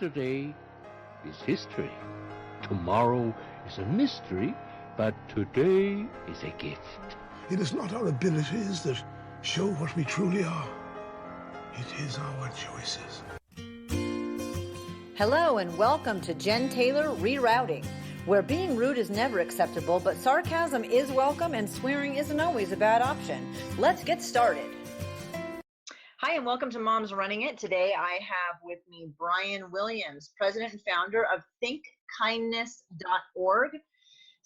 Yesterday is history. Tomorrow is a mystery, but today is a gift. It is not our abilities that show what we truly are. It is our choices. Hello and welcome to Jen Taylor Rerouting, where being rude is never acceptable, but sarcasm is welcome and swearing isn't always a bad option. Let's get started. Hi, and welcome to Moms Running It. Today I have with me Brian Williams, president and founder of ThinkKindness.org.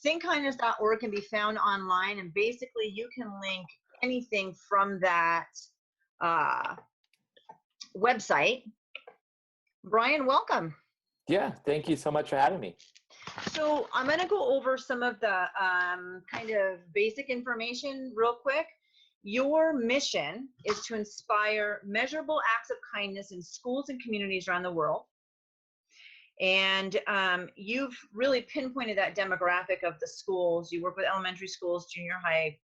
ThinkKindness.org can be found online, and basically you can link anything from that website. Brian, welcome. Yeah, thank you so much for having me. So I'm going to go over some of the kind of basic information real quick. Your mission is to inspire measurable acts of kindness in schools and communities around the world. And you've really pinpointed that demographic of the schools. You work with elementary schools, junior high,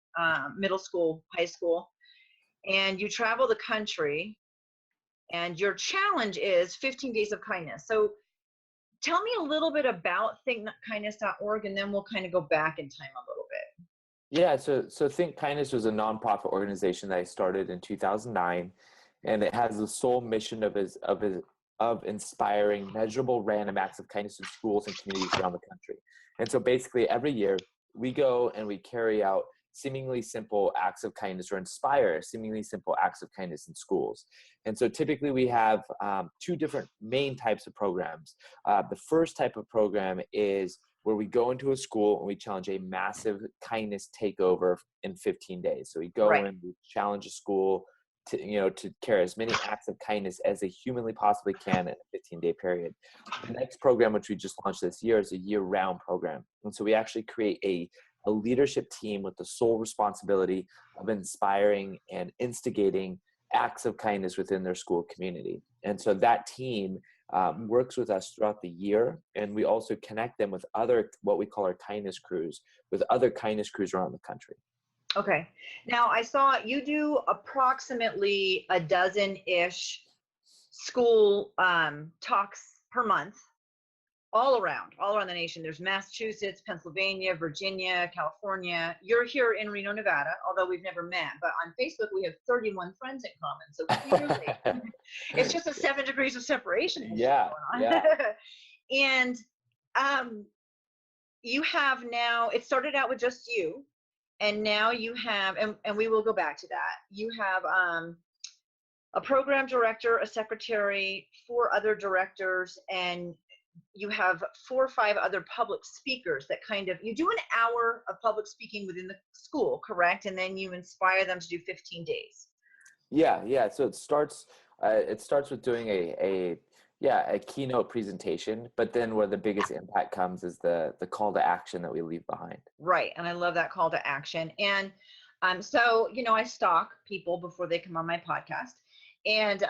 middle school, high school, and you travel the country. And your challenge is 15 Days of Kindness. So tell me a little bit about ThinkKindness.org, and then we'll kind of go back in time a little bit. Yeah, so Think Kindness was a nonprofit organization that I started in 2009, and it has the sole mission of inspiring measurable random acts of kindness in schools and communities around the country. And so basically every year we go and we carry out seemingly simple acts of kindness or inspire seemingly simple acts of kindness in schools. And so typically we have two different main types of programs. The first type of program is where we go into a school and we challenge a massive kindness takeover in 15 days. So we go in, we challenge a school to carry as many acts of kindness as they humanly possibly can in a 15-day period. The next program, which we just launched this year, is a year-round program. And so we actually create a leadership team with the sole responsibility of inspiring and instigating acts of kindness within their school community. And so that team works with us throughout the year, and we also connect them with other, what we call our kindness crews, with other kindness crews around the country. Okay. Now I saw you do approximately a dozen-ish school talks per month, all around the nation. There's Massachusetts, Pennsylvania, Virginia, California. You're here in Reno, Nevada, although we've never met, but on Facebook we have 31 friends in common. So clearly it's just a 7 degrees of separation. Yeah. And you have now, it started out with just you, and now you have, and we will go back to that. You have a program director, a secretary, 4 other directors, and you have 4 or 5 other public speakers that you do an hour of public speaking within the school, correct? And then you inspire them to do 15 days. Yeah. So it starts with doing a keynote presentation, but then where the biggest impact comes is the call to action that we leave behind. Right. And I love that call to action. And so, I stalk people before they come on my podcast, and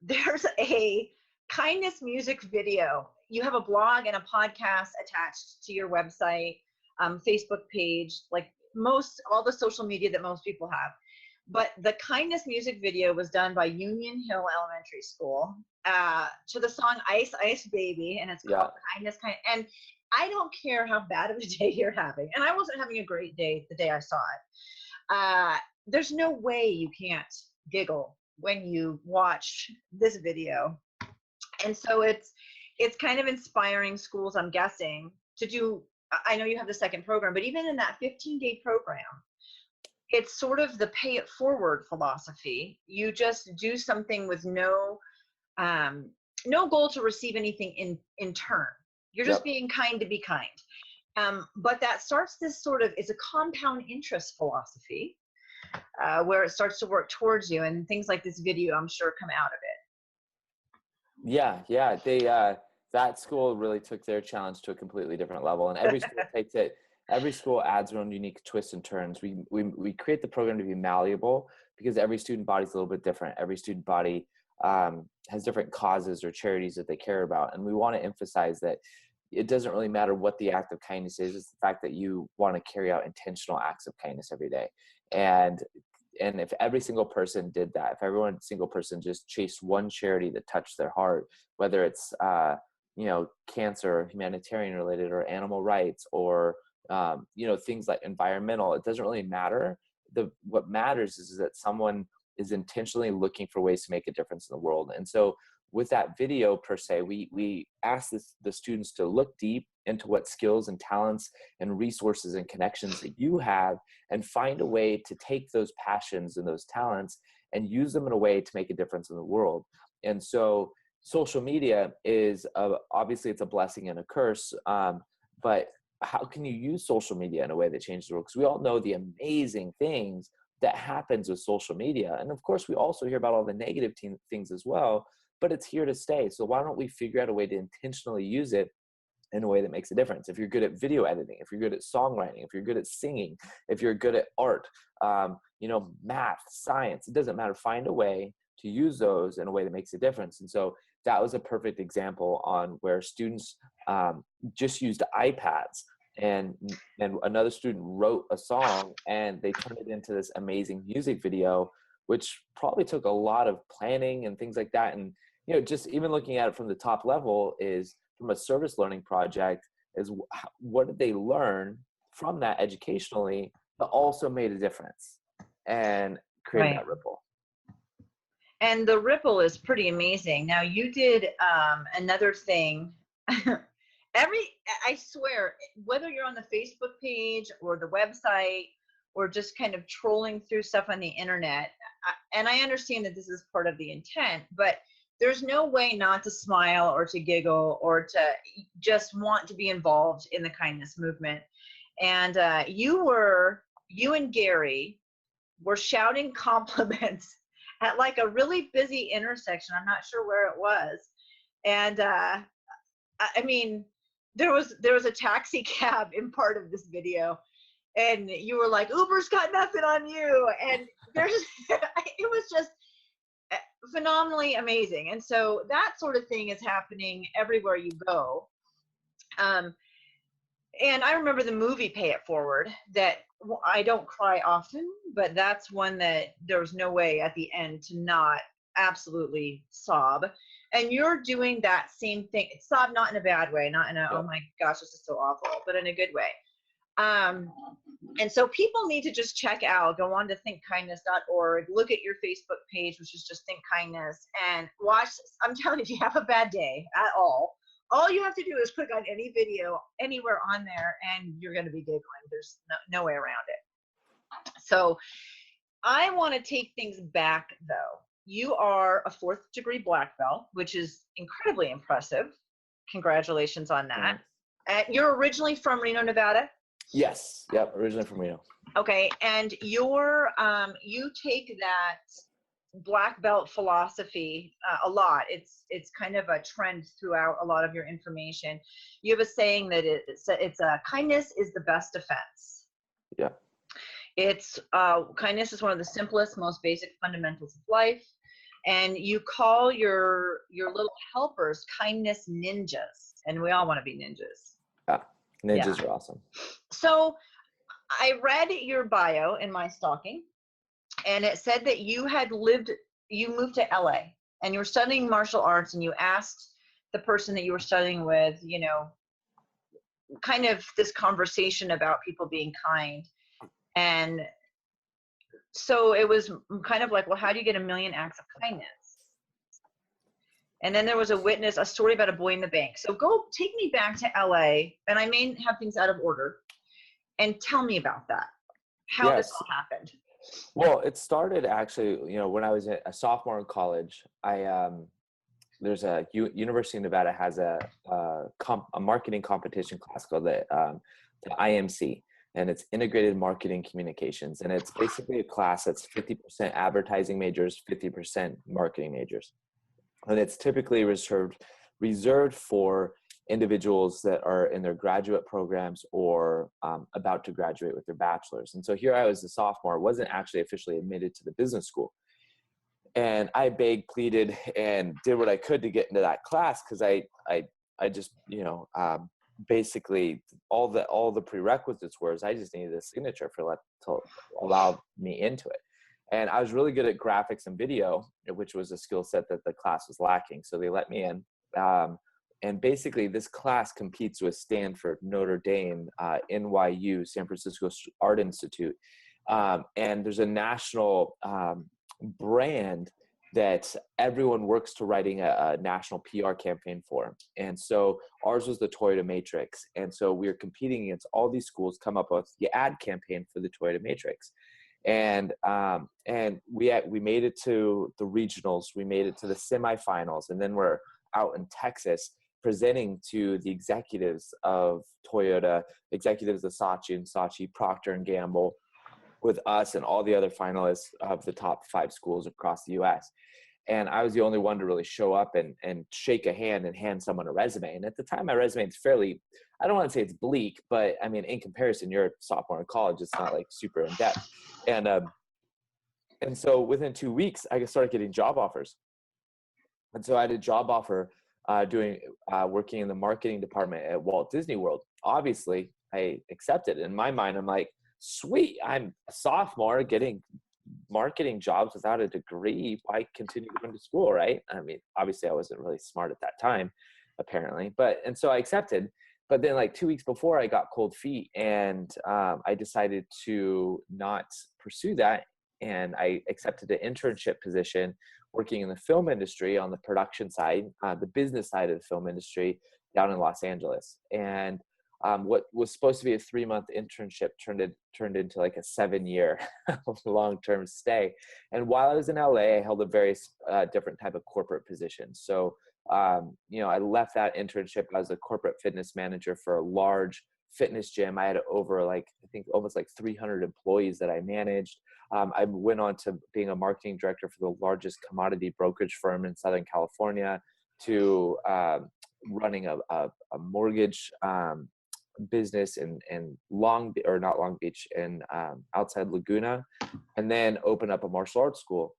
there's a kindness music video. You have a blog and a podcast attached to your website, Facebook page, like all the social media that most people have. But the kindness music video was done by Union Hill Elementary School to the song Ice Ice Baby, and it's called Kindness. And I don't care how bad of a day you're having, and I wasn't having a great day the day I saw it. There's no way you can't giggle when you watch this video. And so it's kind of inspiring schools, I'm guessing, to do. I know you have the second program, but even in that 15-day program, it's sort of the pay it forward philosophy. You just do something with no goal to receive anything in turn. You're just being kind to be kind. But that starts this it's a compound interest philosophy where it starts to work towards you, and things like this video, I'm sure, come out of it. Yeah. They that school really took their challenge to a completely different level, and every school takes it. Every school adds their own unique twists and turns. We create the program to be malleable because every student body is a little bit different. Every student body has different causes or charities that they care about, and we want to emphasize that it doesn't really matter what the act of kindness is. It's the fact that you want to carry out intentional acts of kindness every day. And And if every single person did that, if every single person just chased one charity that touched their heart, whether it's, cancer, humanitarian related, or animal rights, or, things like environmental, it doesn't really matter. What matters is that someone is intentionally looking for ways to make a difference in the world. And so with that video per se, we asked the students to look deep into what skills and talents and resources and connections that you have, and find a way to take those passions and those talents and use them in a way to make a difference in the world. And so social media is obviously it's a blessing and a curse, but how can you use social media in a way that changes the world? Because we all know the amazing things that happens with social media. And of course, we also hear about all the negative things as well, but it's here to stay. So why don't we figure out a way to intentionally use it in a way that makes a difference? If you're good at video editing, if you're good at songwriting, if you're good at singing, if you're good at art, math, science, it doesn't matter. Find a way to use those in a way that makes a difference. And so that was a perfect example on where students just used iPads, and another student wrote a song and they turned it into this amazing music video, which probably took a lot of planning and things like that. And, just even looking at it from the top level is from a service learning project is what did they learn from that educationally that also made a difference and created that ripple. And the ripple is pretty amazing. Now you did another thing. I swear, whether you're on the Facebook page or the website or just kind of trolling through stuff on the internet, and I understand that this is part of the intent, but there's no way not to smile or to giggle or to just want to be involved in the kindness movement. And you and Gary were shouting compliments at like a really busy intersection. I'm not sure where it was. And there was a taxi cab in part of this video, and you were like, Uber's got nothing on you. And it was just phenomenally amazing. And so that sort of thing is happening everywhere you go. And I remember the movie Pay It Forward, that I don't cry often, but that's one that there was no way at the end to not absolutely sob. And you're doing that same thing. Sob not in a bad way, not in a, oh my gosh, this is so awful, but in a good way. And so people need to just check out, go on to thinkkindness.org, look at your Facebook page, which is just Think Kindness, and watch. I'm telling you, if you have a bad day at all you have to do is click on any video anywhere on there and you're going to be giggling. There's no way around it. So I want to take things back though. You are a 4th degree black belt, which is incredibly impressive. Congratulations on that. You're originally from Reno, Nevada? Yes. Yep. Originally from Reno. Okay. And you take that black belt philosophy a lot. It's kind of a trend throughout a lot of your information. You have a saying that it's kindness is the best defense. Yeah. It's kindness is one of the simplest, most basic fundamentals of life. And you call your little helpers kindness ninjas. And we all want to be ninjas. Yeah. Ninjas are awesome. So I read your bio in my stalking, and it said that you moved to LA and you were studying martial arts, and you asked the person that you were studying with, kind of this conversation about people being kind. And so it was kind of like, well, how do you get 1 million acts of kindness? And then there was a story about a boy in the bank. So take me back to LA, and I may have things out of order, and tell me about that. How this all happened. Well, it started actually, when I was a sophomore in college. There's a University of Nevada has a marketing competition class called the IMC, and it's Integrated Marketing Communications. And it's basically a class that's 50% advertising majors, 50% marketing majors. And it's typically reserved for individuals that are in their graduate programs or about to graduate with their bachelor's. And so here I was a sophomore, wasn't actually officially admitted to the business school. And I begged, pleaded, and did what I could to get into that class, because I just, basically all the prerequisites were I just needed a signature to allow me into it. And I was really good at graphics and video, which was a skill set that the class was lacking. So they let me in. And basically, this class competes with Stanford, Notre Dame, NYU, San Francisco Art Institute. And there's a national brand that everyone works to writing a national PR campaign for. And so ours was the Toyota Matrix. And so we were competing against all these schools, come up with the ad campaign for the Toyota Matrix. And we made it to the regionals, we made it to the semifinals, and then we're out in Texas presenting to the executives of Toyota, executives of Saatchi & Saatchi, Procter & Gamble, with us and all the other finalists of the top 5 schools across the US. And I was the only one to really show up and shake a hand and hand someone a resume. And at the time, my resume is fairly, I don't want to say it's bleak, but I mean, in comparison, you're a sophomore in college, it's not like super in depth. And so within 2 weeks, I started getting job offers. And so I had a job offer working in the marketing department at Walt Disney World. Obviously, I accepted. In my mind, I'm like, sweet, I'm a sophomore getting marketing jobs without a degree. Why continue going to school, right? I mean, obviously I wasn't really smart at that time, apparently, and so I accepted. But then like 2 weeks before, I got cold feet, and I decided to not pursue that. And I accepted an internship position working in the film industry on the production side, the business side of the film industry down in Los Angeles. And what was supposed to be a 3-month internship turned into like a 7-year long-term stay. And while I was in LA, I held a very different type of corporate position. So, I left that internship as a corporate fitness manager for a large fitness gym. I had over almost 300 employees that I managed. I went on to being a marketing director for the largest commodity brokerage firm in Southern California, to running a mortgage business in not Long Beach, and outside Laguna, and then open up a martial arts school.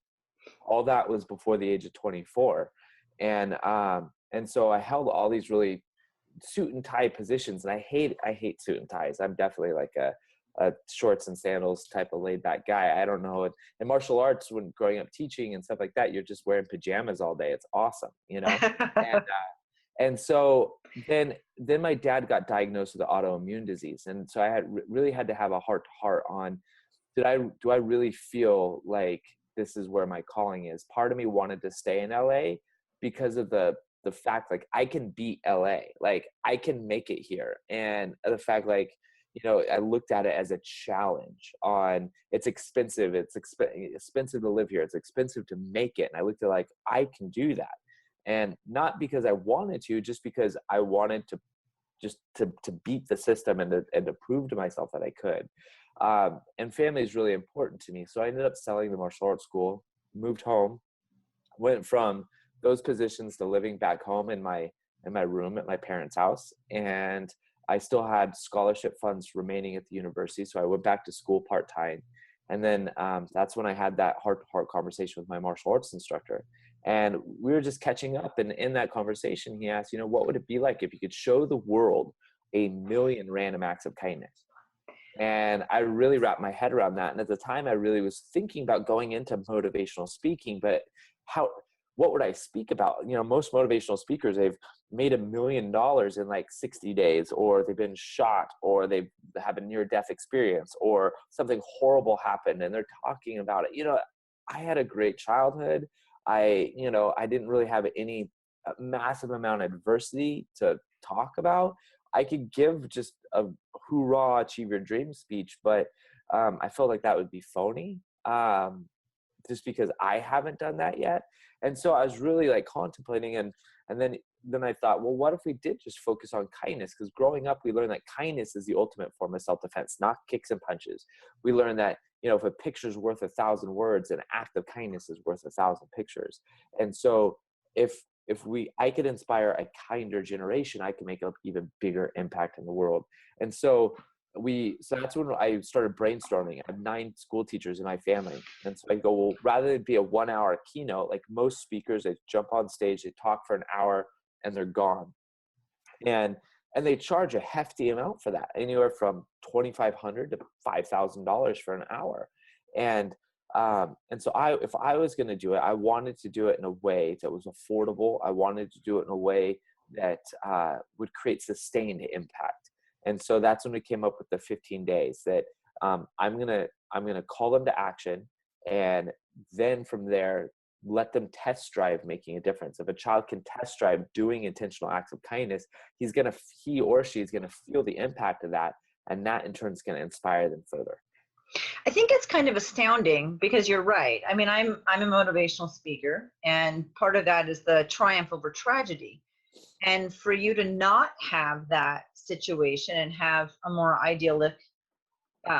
All that was before the age of 24. And so I held all these really suit and tie positions, and I hate suit and ties. I'm definitely like a shorts and sandals type of laid back guy. I don't know. In martial arts, when growing up teaching and stuff like that, you're just wearing pajamas all day. It's awesome, And so then my dad got diagnosed with autoimmune disease. And so I really had to have a heart to heart on, do I really feel like this is where my calling is? Part of me wanted to stay in LA because of the fact, like, I can beat LA, like I can make it here. And the fact, like, I looked at it as a challenge on, it's expensive. It's expensive to live here. It's expensive to make it. And I looked at like, I can do that. And not because I wanted to, just because I wanted to beat the system and to prove to myself that I could. And family is really important to me. So I ended up selling the martial arts school, moved home, went from those positions to living back home in my room at my parents' house. And I still had scholarship funds remaining at the university. So I went back to school part-time. And then that's when I had that heart-to-heart conversation with my martial arts instructor. And we were just catching up. And in that conversation, he asked, what would it be like if you could show the world 1 million random acts of kindness? And I really wrapped my head around that. And at the time, I really was thinking about going into motivational speaking, but what would I speak about? Most motivational speakers, they've made $1 million in like 60 days, or they've been shot, or they have a near-death experience, or something horrible happened and they're talking about it. I had a great childhood. I didn't really have any massive amount of adversity to talk about. I could give just a hoorah, achieve your dream speech, but I felt like that would be phony, just because I haven't done that yet. And so I was really like contemplating, and then I thought, well, what if we did just focus on kindness? Because growing up, we learned that kindness is the ultimate form of self-defense, not kicks and punches. We learned that, if a picture's worth 1,000 words, an act of kindness is worth 1,000 pictures. And so if I could inspire a kinder generation, I could make an even bigger impact in the world. And so that's when I started brainstorming. I have 9 school teachers in my family. And so I go, well, rather than be a 1-hour keynote, like most speakers, they jump on stage, they talk for an hour, and they're gone. And they charge a hefty amount for that, anywhere from $2,500 to $5,000 for an hour. And And so if I was going to do it, I wanted to do it in a way that was affordable. I wanted to do it in a way that would create sustained impact. And so that's when we came up with the 15 days that I'm gonna call them to action, and then from there let them test drive making a difference. If a child can test drive doing intentional acts of kindness, he or she is gonna feel the impact of that, and that in turn is gonna inspire them further. I think it's kind of astounding because you're right. I mean, I'm a motivational speaker, and part of that is the triumph over tragedy. And for you to not have that situation and have a more idyllic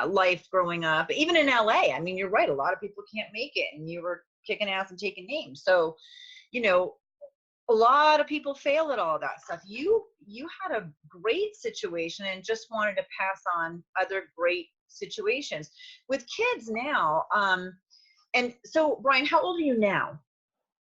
life growing up, even in LA, I mean, you're right. A lot of people can't make it, and you were kicking ass and taking names. So, you know, a lot of people fail at all that stuff. You had a great situation and just wanted to pass on other great situations with kids now. And so, Brian, how old are you now?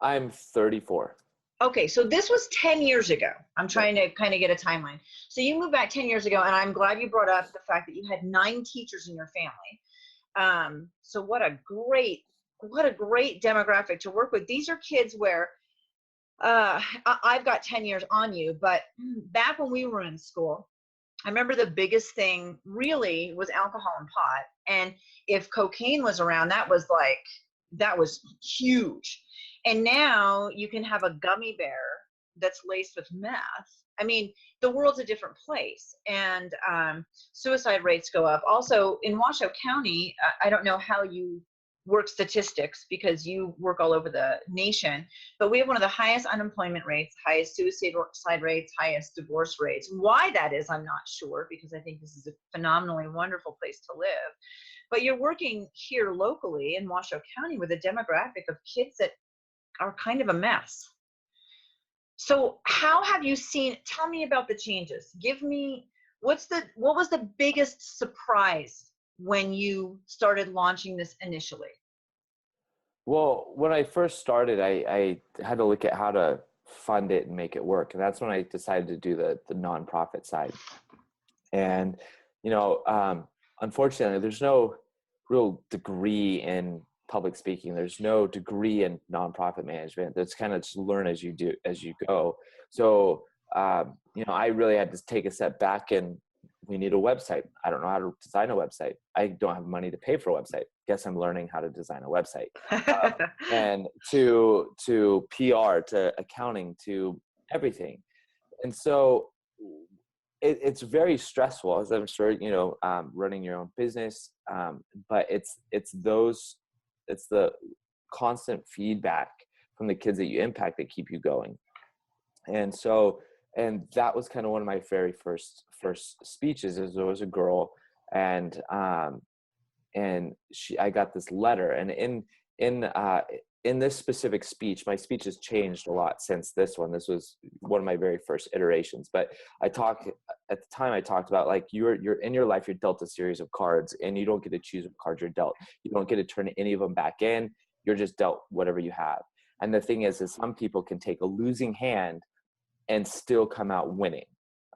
I'm 34. Okay, so this was 10 years ago. I'm trying to kind of get a timeline. So you moved back 10 years ago, and I'm glad you brought up the fact that you had 9 teachers in your family. So what a great demographic to work with. These are kids where I've got 10 years on you, but back when we were in school, I remember the biggest thing really was alcohol and pot. And if cocaine was around, that was huge. And now you can have a gummy bear that's laced with meth. I mean, the world's a different place, and suicide rates go up. Also in Washoe County, I don't know how you work statistics because you work all over the nation, but we have one of the highest unemployment rates, highest suicide rates, highest divorce rates. Why that is, I'm not sure, because I think this is a phenomenally wonderful place to live. But you're working here locally in Washoe County with a demographic of kids that are kind of a mess. So how have you seen, tell me about the changes. Give me, what was the biggest surprise when you started launching this initially? Well, when I first started, I had to look at how to fund it and make it work. And that's when I decided to do the nonprofit side. And, unfortunately, there's no real degree in public speaking. There's no degree in nonprofit management. That's kind of just learn as you go. So, I really had to take a step back, and we need a website. I don't know how to design a website. I don't have money to pay for a website. Guess I'm learning how to design a website. And to PR, to accounting, to everything. And so it's very stressful, as I'm sure, running your own business. But it's the constant feedback from the kids that you impact that keep you going. And that was kind of one of my very first speeches. As there was a girl, and I got this letter, and in this specific speech, my speech has changed a lot since this one. This was one of my very first iterations, but at the time I talked about, like, you're in your life, you're dealt a series of cards, and you don't get to choose what cards you're dealt. You don't get to turn any of them back in. You're just dealt whatever you have. And the thing is some people can take a losing hand and still come out winning.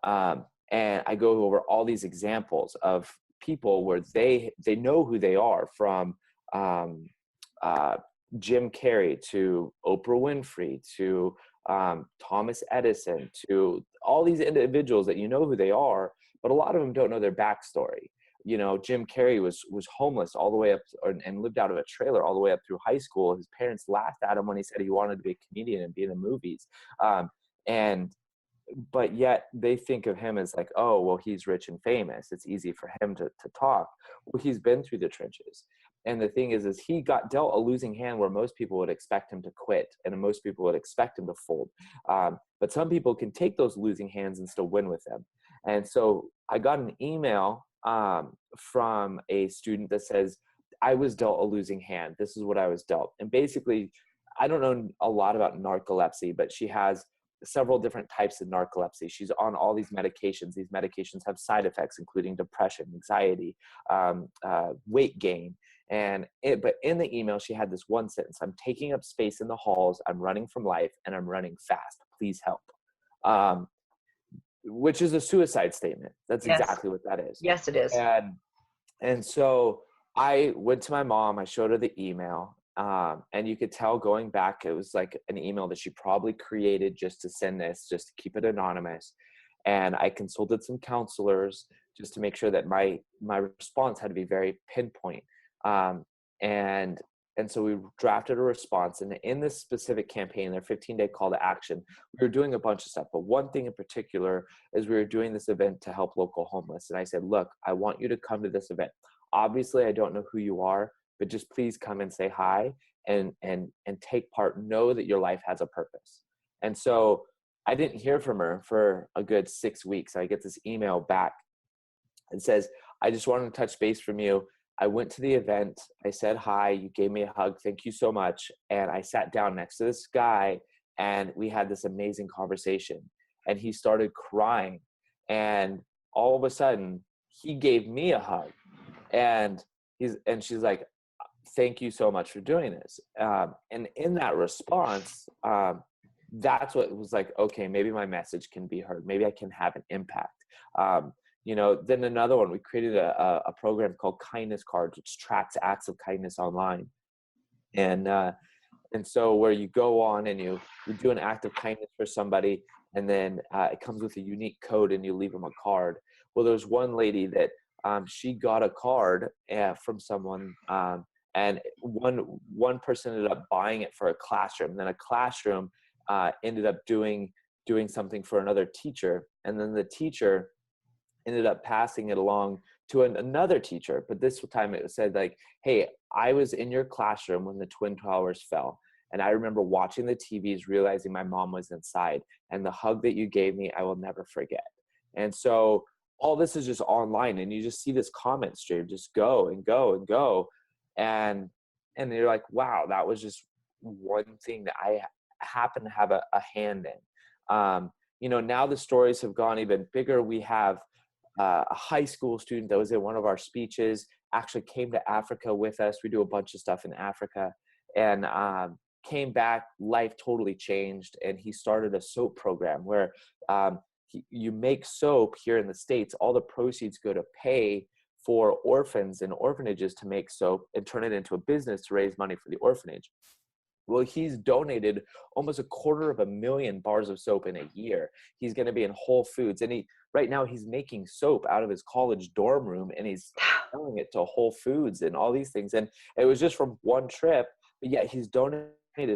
And I go over all these examples of people where they know who they are, from Jim Carrey to Oprah Winfrey to Thomas Edison, to all these individuals that you know who they are, but a lot of them don't know their backstory. Jim Carrey was homeless all the way up and lived out of a trailer all the way up through high school. His parents laughed at him when he said he wanted to be a comedian and be in the movies. But yet they think of him as like, oh, well, he's rich and famous. It's easy for him to talk. Well, he's been through the trenches. And the thing is he got dealt a losing hand where most people would expect him to quit, and most people would expect him to fold. But some people can take those losing hands and still win with them. And so I got an email from a student that says, I was dealt a losing hand. This is what I was dealt. And basically, I don't know a lot about narcolepsy, but she has several different types of narcolepsy. She's on all these medications. These medications have side effects, including depression, anxiety, weight gain. But in the email, she had this one sentence: I'm taking up space in the halls, I'm running from life, and I'm running fast. Please help. Which is a suicide statement. That's exactly what that is. Yes, it is. And so I went to my mom, I showed her the email, and you could tell going back, it was like an email that she probably created just to send this, just to keep it anonymous. And I consulted some counselors just to make sure that my response had to be very pinpoint. Um, and and so we drafted a response. And in this specific campaign, their 15-day call to action, we were doing a bunch of stuff. But one thing in particular is we were doing this event to help local homeless. And I said, look, I want you to come to this event. Obviously, I don't know who you are, but just please come and say hi and take part. Know that your life has a purpose. And so I didn't hear from her for a good 6 weeks. I get this email back and says, I just wanted to touch base from you. I went to the event. I said hi. You gave me a hug. Thank you so much. And I sat down next to this guy and we had this amazing conversation. And he started crying. And all of a sudden, he gave me a hug. And she's like, thank you so much for doing this. And in that response, that's what it was like, okay, maybe my message can be heard. Maybe I can have an impact. Then another one, we created a program called Kindness Cards, which tracks acts of kindness online. And so where you go on and you do an act of kindness for somebody, and then it comes with a unique code and you leave them a card. Well, there's one lady that she got a card from someone, and one person ended up buying it for a classroom. Then a classroom ended up doing something for another teacher, and then the teacher ended up passing it along to another teacher. But this time it said like, hey, I was in your classroom when the Twin Towers fell. And I remember watching the TVs, realizing my mom was inside, and the hug that you gave me, I will never forget. And so all this is just online, and you just see this comment stream just go and go and go. And you're like, wow, that was just one thing that I happen to have a hand in. Now the stories have gone even bigger. We have a high school student that was in one of our speeches, actually came to Africa with us. We do a bunch of stuff in Africa, and came back, life totally changed. And he started a soap program where you make soap here in the States. All the proceeds go to pay for orphans and orphanages to make soap and turn it into a business to raise money for the orphanage. Well, he's donated almost 250,000 bars of soap in a year. He's going to be in Whole Foods. And right now he's making soap out of his college dorm room, and he's selling it to Whole Foods and all these things. And it was just from one trip, but yet he's donated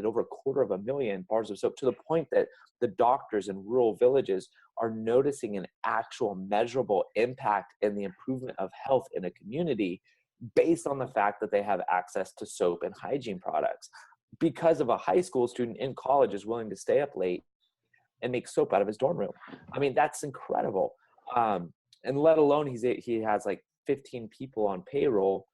over 250,000 bars of soap, to the point that the doctors in rural villages are noticing an actual measurable impact in the improvement of health in a community based on the fact that they have access to soap and hygiene products, because of a high school student in college is willing to stay up late and make soap out of his dorm room. I mean, that's incredible. And let alone he has like 15 people on payroll,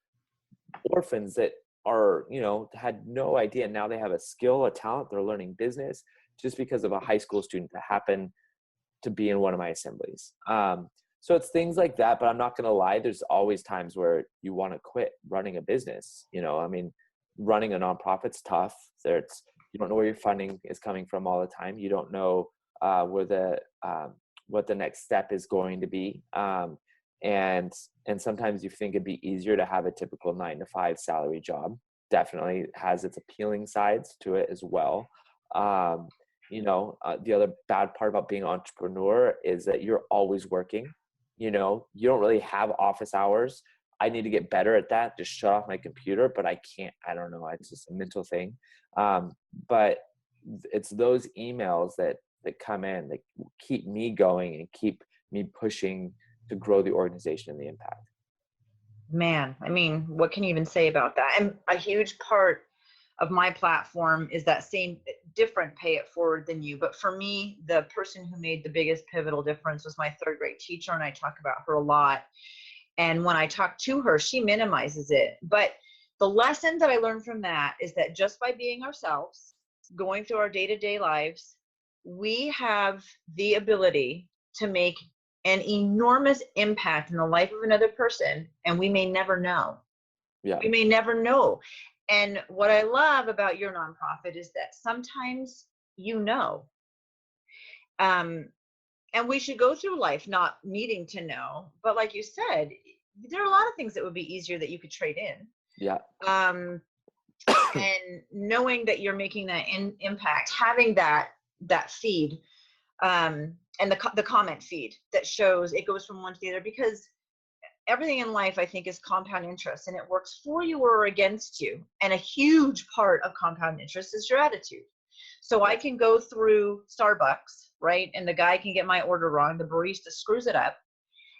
orphans that are, had no idea. Now they have a skill, a talent, they're learning business just because of a high school student that happened to be in one of my assemblies. So it's things like that, but I'm not going to lie. There's always times where you want to quit running a business. Running a nonprofit's tough. You don't know where your funding is coming from all the time. You don't know what the next step is going to be. And sometimes you think it'd be easier to have a typical 9-to-5 salary job. Definitely has its appealing sides to it as well. The other bad part about being an entrepreneur is that you're always working. You don't really have office hours. I need to get better at that, just shut off my computer, but I can't. I don't know. It's just a mental thing. But it's those emails that come in that keep me going and keep me pushing to grow the organization and the impact. Man, I mean, what can you even say about that? And a huge part of my platform is that same different pay it forward than you. But for me, the person who made the biggest pivotal difference was my third grade teacher. And I talk about her a lot. And when I talk to her, she minimizes it. But the lesson that I learned from that is that just by being ourselves, going through our day-to-day lives, we have the ability to make an enormous impact in the life of another person, and we may never know. Yeah. We may never know. And what I love about your nonprofit is that sometimes and we should go through life not needing to know. But like you said, there are a lot of things that would be easier that you could trade in. Yeah. And knowing that you're making that impact, having that feed, and the comment feed that shows it goes from one to the other, because everything in life, I think, is compound interest, and it works for you or against you. And a huge part of compound interest is your attitude. So I can go through Starbucks, right? And the guy can get my order wrong. The barista screws it up,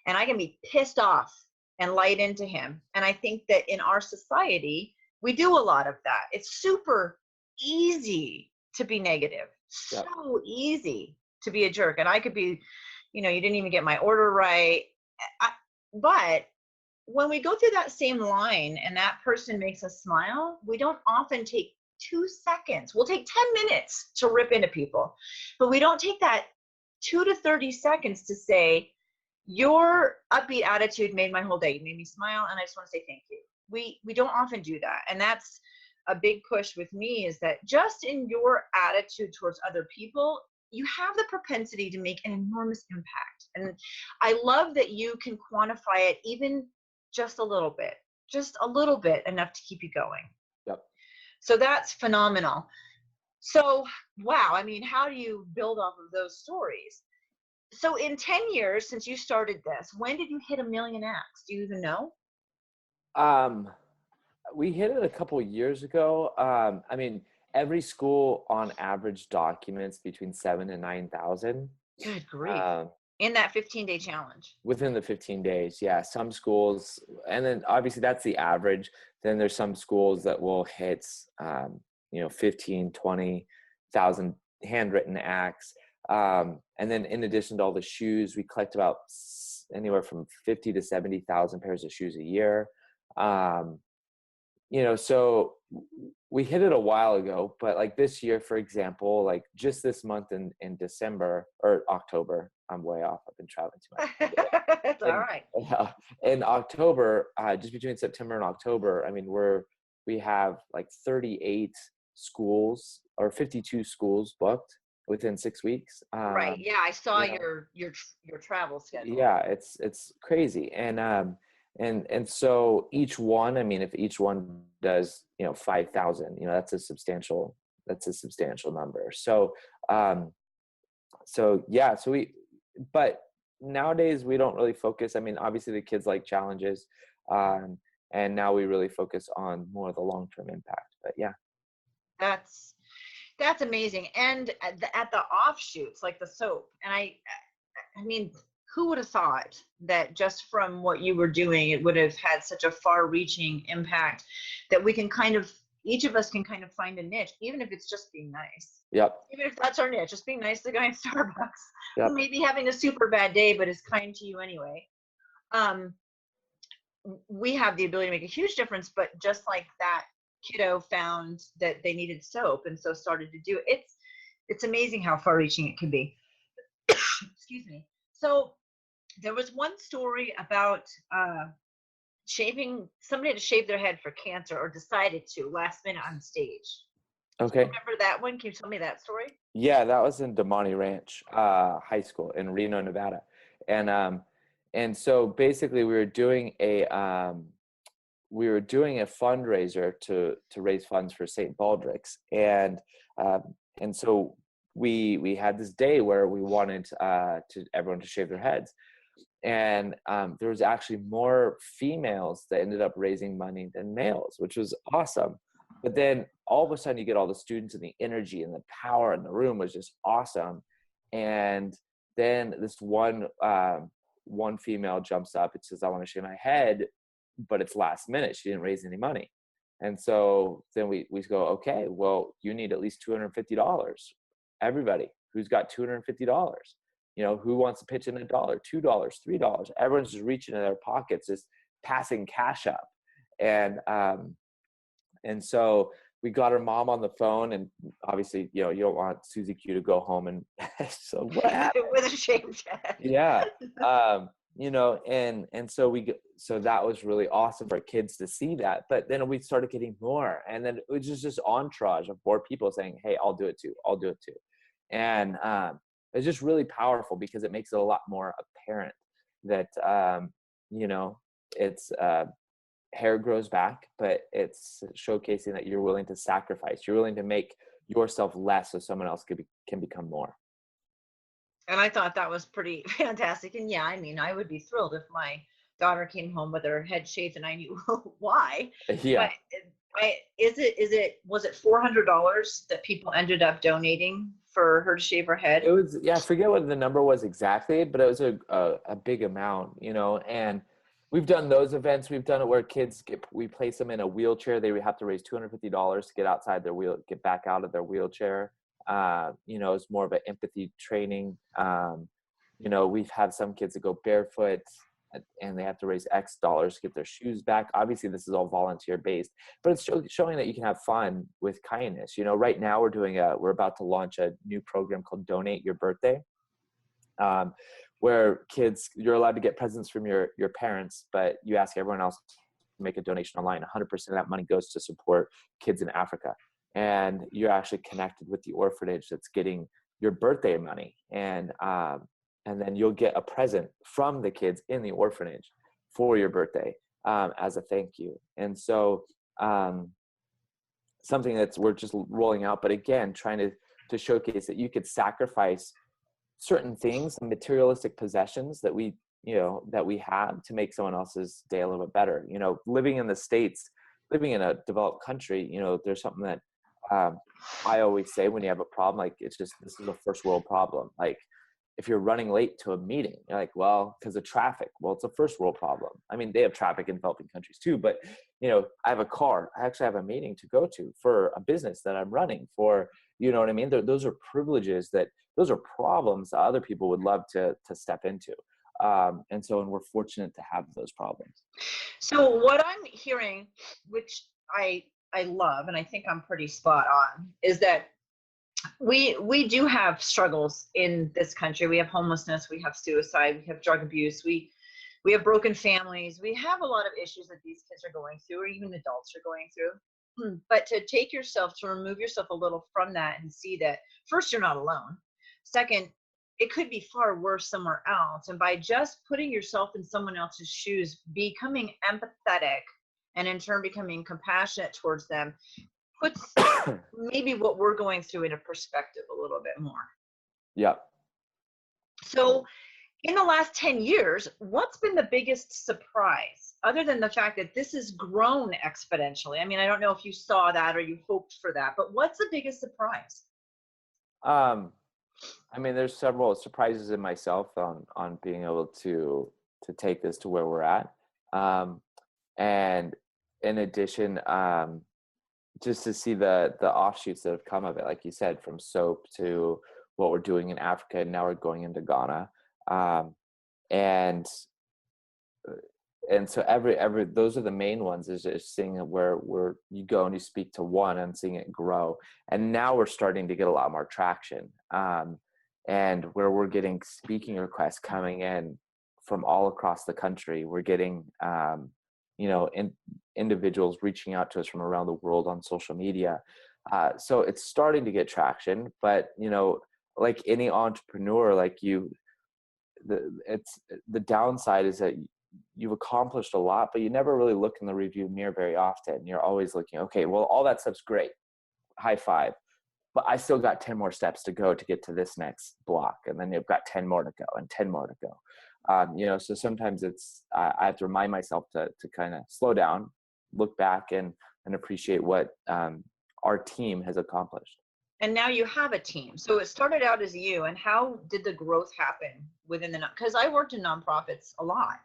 and I can be pissed off and light into him. And I think that in our society, we do a lot of that. It's super easy to be negative, so easy to be a jerk. And I could be, you didn't even get my order right. But when we go through that same line and that person makes us smile, we don't often take 2 seconds. We'll take 10 minutes to rip into people, but we don't take that 2 to 30 seconds to say, your upbeat attitude made my whole day. You made me smile, and I just want to say thank you. We don't often do that. And that's a big push with me, is that just in your attitude towards other people, you have the propensity to make an enormous impact. And I love that you can quantify it even just a little bit, enough to keep you going. Yep. So that's phenomenal. So, wow. I mean, how do you build off of those stories? So in 10 years since you started this, when did you hit 1 million acts? Do you even know? We hit it a couple of years ago. I mean, every school on average documents between 7,000 and 9,000. Good grief. In that 15-day challenge. Within the 15 days, yeah. Some schools, and then obviously that's the average. Then there's some schools that will hit, 15, 20,000 handwritten acts. And then in addition to all the shoes, we collect about anywhere from 50 to 70,000 pairs of shoes a year. So we hit it a while ago, but like this year, for example, like just this month in December or October, I'm way off. I've been traveling too much. It's all right. In October, just between September and October, I mean, we have like 38 schools or 52 schools booked within 6 weeks. Right. Yeah, I saw your travel schedule. Yeah, it's crazy. And so each one, I mean, if each one does, 5,000, that's a substantial number. But nowadays we don't really focus. I mean, obviously the kids like challenges, and now we really focus on more of the long-term impact. But yeah, that's amazing. And at the offshoots, like the soap, and I mean, who would have thought that just from what you were doing, it would have had such a far-reaching impact, that we can each of us can kind of find a niche, even if it's just being nice. Yep. Even if that's our niche, just being nice to the guy in Starbucks, yep. who may be having a super bad day, but is kind to you anyway. We have the ability to make a huge difference, but just like that kiddo found that they needed soap and so started to do it. It's amazing how far-reaching it can be. Excuse me. So there was one story about somebody to shave their head for cancer, or decided to last minute on stage. Okay. Remember that one? Can you tell me that story? Yeah, that was in Damani Ranch High School in Reno, Nevada. And so basically we were doing a fundraiser to raise funds for St. Baldrick's. And so we had this day where we wanted everyone to shave their heads. And there was actually more females that ended up raising money than males, which was awesome. But then all of a sudden you get all the students, and the energy and the power in the room was just awesome. And then this one female jumps up and says, "I want to shave my head," but it's last minute. She didn't raise any money. And so then we go, okay, well, you need at least $250. Everybody who's got $250, who wants to pitch in $1, $2, $3? Everyone's just reaching in their pockets, just passing cash up. And so we got her mom on the phone, and obviously, you don't want Susie Q to go home and so what happened? With a shaved head. Yeah. So that was really awesome for kids to see that. But then we started getting more, and then it was just entourage of 4 people saying, "Hey, I'll do it too. I'll do it too." And it's just really powerful, because it makes it a lot more apparent that it's hair grows back, but it's showcasing that you're willing to sacrifice. You're willing to make yourself less so someone else can become more. And I thought that was pretty fantastic. And yeah, I mean, I would be thrilled if my daughter came home with her head shaved and I knew why. Yeah. But was it $400 that people ended up donating for her to shave her head? It was, yeah, I forget what the number was exactly, but it was a big amount, you know, and we've done those events. We've done it where we place them in a wheelchair. They have to raise $250 to get outside get back out of their wheelchair. You know, it's more of an empathy training. You know, we've had some kids that go barefoot and they have to raise X dollars to get their shoes back. Obviously, this is all volunteer based, but it's showing that you can have fun with kindness. You know, right now we're about to launch a new program called Donate Your Birthday, where you're allowed to get presents from your parents, but you ask everyone else to make a donation online. 100% of that money goes to support kids in Africa. And you're actually connected with the orphanage that's getting your birthday money. And then you'll get a present from the kids in the orphanage for your birthday as a thank you. And so something we're just rolling out, but again, trying to showcase that you could sacrifice certain things, materialistic possessions that we have to make someone else's day a little bit better. You know, living in the States, living in a developed country, you know, there's something that I always say when you have a problem, like, this is a first world problem. Like, if you're running late to a meeting, you're like, well, because of traffic. Well, it's a first world problem. I mean, they have traffic in developing countries too, but, you know, I have a car. I actually have a meeting to go to for a business that I'm running for, you know what I mean? Those are privileges those are problems that other people would love to step into. And we're fortunate to have those problems. So what I'm hearing, which I love, and I think I'm pretty spot on, is that we do have struggles in this country. We have homelessness, we have suicide, we have drug abuse, we have broken families. We have a lot of issues that these kids are going through, or even adults are going through. But to remove yourself a little from that and see that, first, you're not alone. Second, it could be far worse somewhere else. And by just putting yourself in someone else's shoes, becoming empathetic, and in turn becoming compassionate towards them, puts maybe what we're going through in a perspective a little bit more. Yeah. So in the last 10 years, what's been the biggest surprise, other than the fact that this has grown exponentially? I mean, I don't know if you saw that or you hoped for that, but what's the biggest surprise? I mean, there's several surprises in myself on being able to take this to where we're at. And in addition, just to see the offshoots that have come of it, like you said, from soap to what we're doing in Africa, and now we're going into Ghana. And so every those are the main ones, is just seeing where you go and you speak to one and seeing it grow. And now we're starting to get a lot more traction. And where we're getting speaking requests coming in from all across the country. We're getting, individuals reaching out to us from around the world on social media. So it's starting to get traction, but, like any entrepreneur, the downside is that you've accomplished a lot, but you never really look in the review mirror very often. You're always looking, okay, well, all that stuff's great. High five. But I still got 10 more steps to go to get to this next block. And then you've got 10 more to go and 10 more to go. So sometimes I have to remind myself to kind of slow down, look back and appreciate what our team has accomplished. And now you have a team. So it started out as you, and how did the growth happen within because I worked in nonprofits a lot,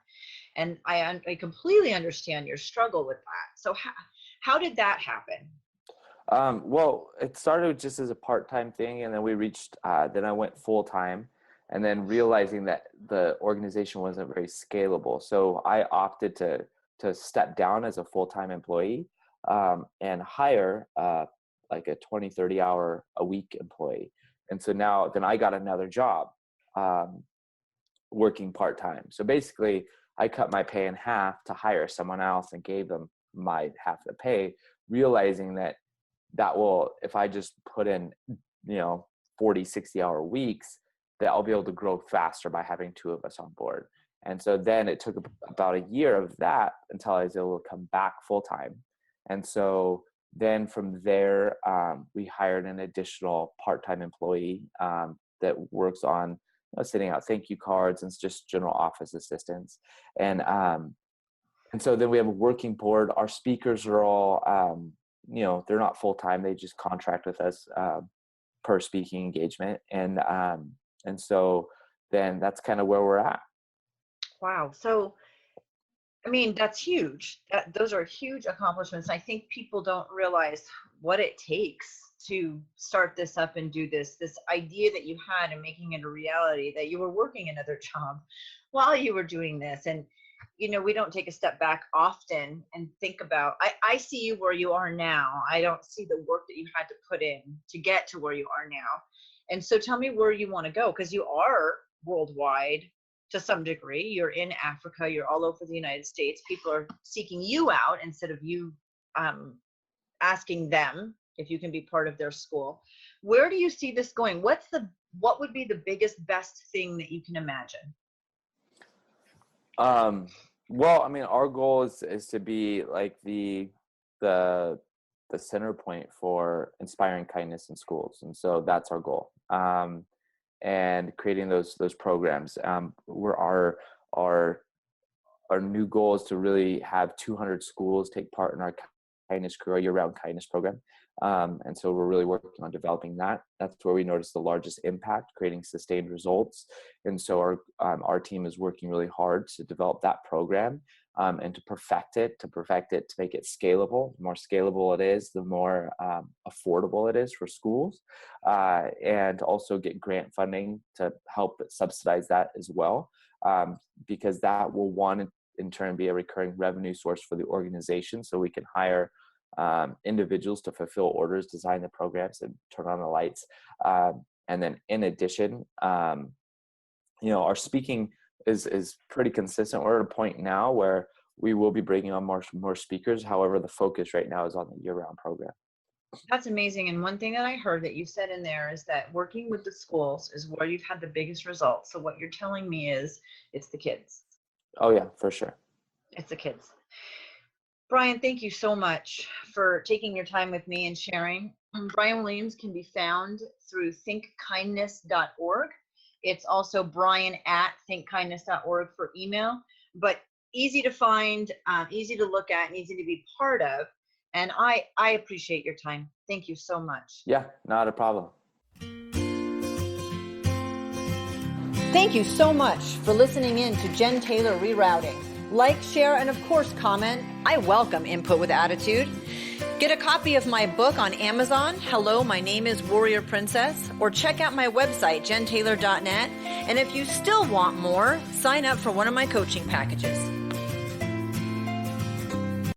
and I completely understand your struggle with that. So how did that happen? Well, it started just as a part-time thing, and then then I went full-time, and then realizing that the organization wasn't very scalable. So I opted to step down as a full-time employee and hire like a 20, 30 hour a week employee. And so then I got another job working part-time. So basically I cut my pay in half to hire someone else and gave them my half the pay, realizing that if I just put in, 40, 60 hour weeks, that I'll be able to grow faster by having two of us on board. And so then it took about a year of that until I was able to come back full time. And so then from there, we hired an additional part-time employee that works on sending out thank you cards and just general office assistance. And so then we have a working board. Our speakers are all, they're not full-time. They just contract with us per speaking engagement. And so then that's kind of where we're at. Wow. So, I mean, that's huge. Those are huge accomplishments. I think people don't realize what it takes to start this up and do this idea that you had and making it a reality, that you were working another job while you were doing this. And, we don't take a step back often and think about, I see you where you are now. I don't see the work that you had to put in to get to where you are now. And so tell me where you want to go, because you are worldwide to some degree. You're in Africa, you're all over the United States. People are seeking you out instead of you asking them if you can be part of their school. Where do you see this going? What would be the biggest, best thing that you can imagine? Well, I mean, our goal is to be like the center point for inspiring kindness in schools. And so that's our goal. And creating those programs. Our new goal is to really have 200 schools take part in our Kindness Crew, our year-round kindness program. And so we're really working on developing that. That's where we notice the largest impact, creating sustained results. And so our team is working really hard to develop that program and to perfect it, to make it scalable. The more scalable it is, the more affordable it is for schools, and also get grant funding to help subsidize that as well, because that will, in turn, be a recurring revenue source for the organization, so we can hire individuals to fulfill orders, design the programs, and turn on the lights. And then in addition, our speaking is pretty consistent. We're at a point now where we will be bringing on more speakers. However, the focus right now is on the year-round program. That's amazing. And one thing that I heard that you said in there is that working with the schools is where you've had the biggest results. So what you're telling me is it's the kids. Oh yeah, for sure. It's the kids. Brian, thank you so much for taking your time with me and sharing. Brian Williams can be found through thinkkindness.org. It's also brian@thinkkindness.org for email, but easy to find, easy to look at, and easy to be part of. And I appreciate your time. Thank you so much. Yeah, not a problem. Thank you so much for listening in to Jen Taylor Rerouting. Like, share, and of course, comment. I welcome input with attitude. Get a copy of my book on Amazon, Hello, My Name is Warrior Princess, or check out my website, jentaylor.net. And if you still want more, sign up for one of my coaching packages.